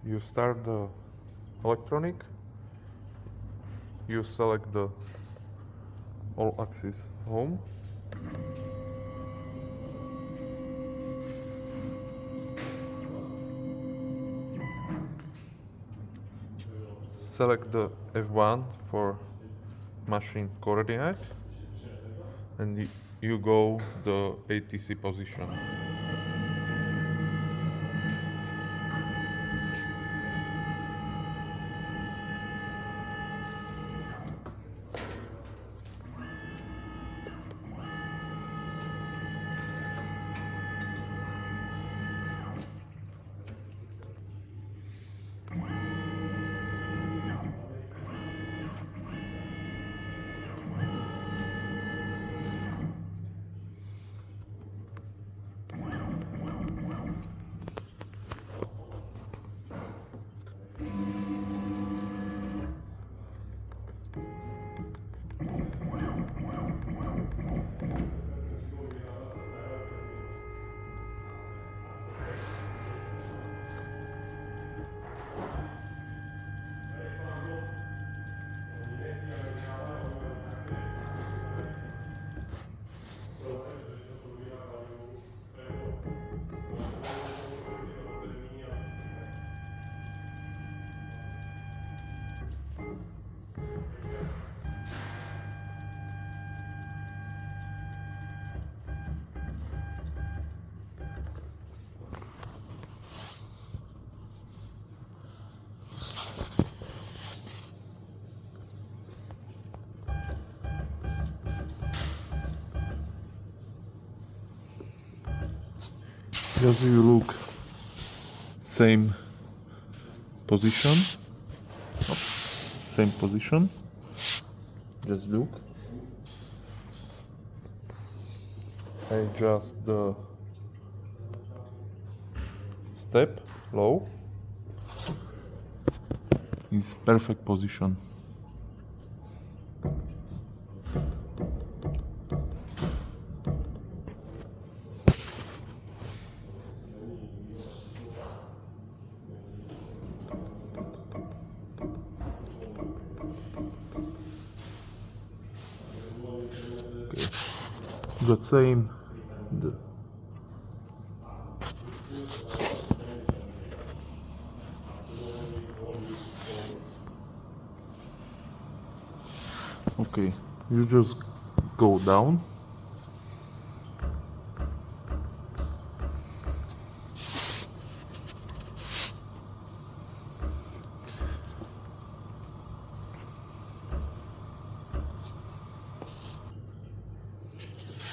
You start the electronic, you select the all axis home, select the F1 for machine coordinate, and you go the ATC position. Just you look same position, same position, just look, adjust the step low, is perfect position. The same okay, you just go down,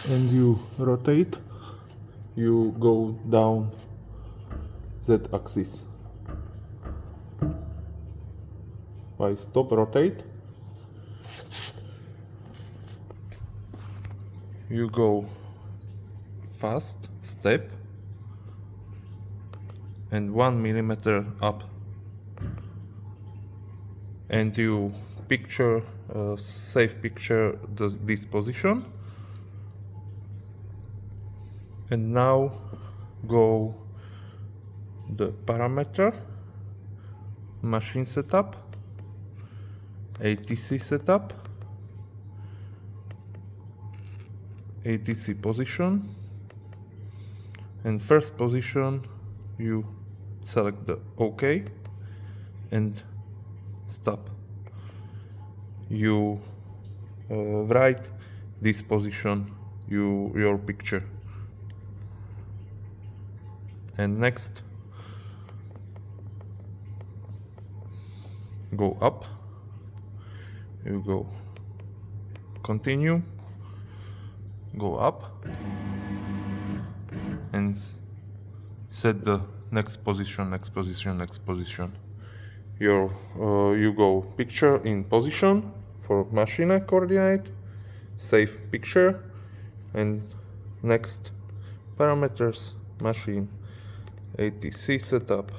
and you rotate, you go down Z-axis. By stop rotate, you go fast step and 1 millimeter up, and you picture save picture this position. And now go the parameter, machine setup, ATC setup, ATC position, and first position you select the OK and stop. You write this position, your picture. And next, go up, you go continue, go up and set the next position, next position, next position. You go picture in position for machine coordinate, save picture, and next parameters, machine, ATC setup,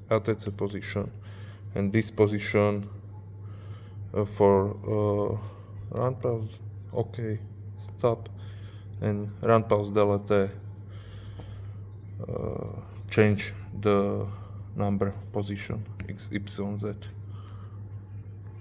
ATC position, and this position for run pause, OK, stop, and run pause delete change the number position X, Y, Z.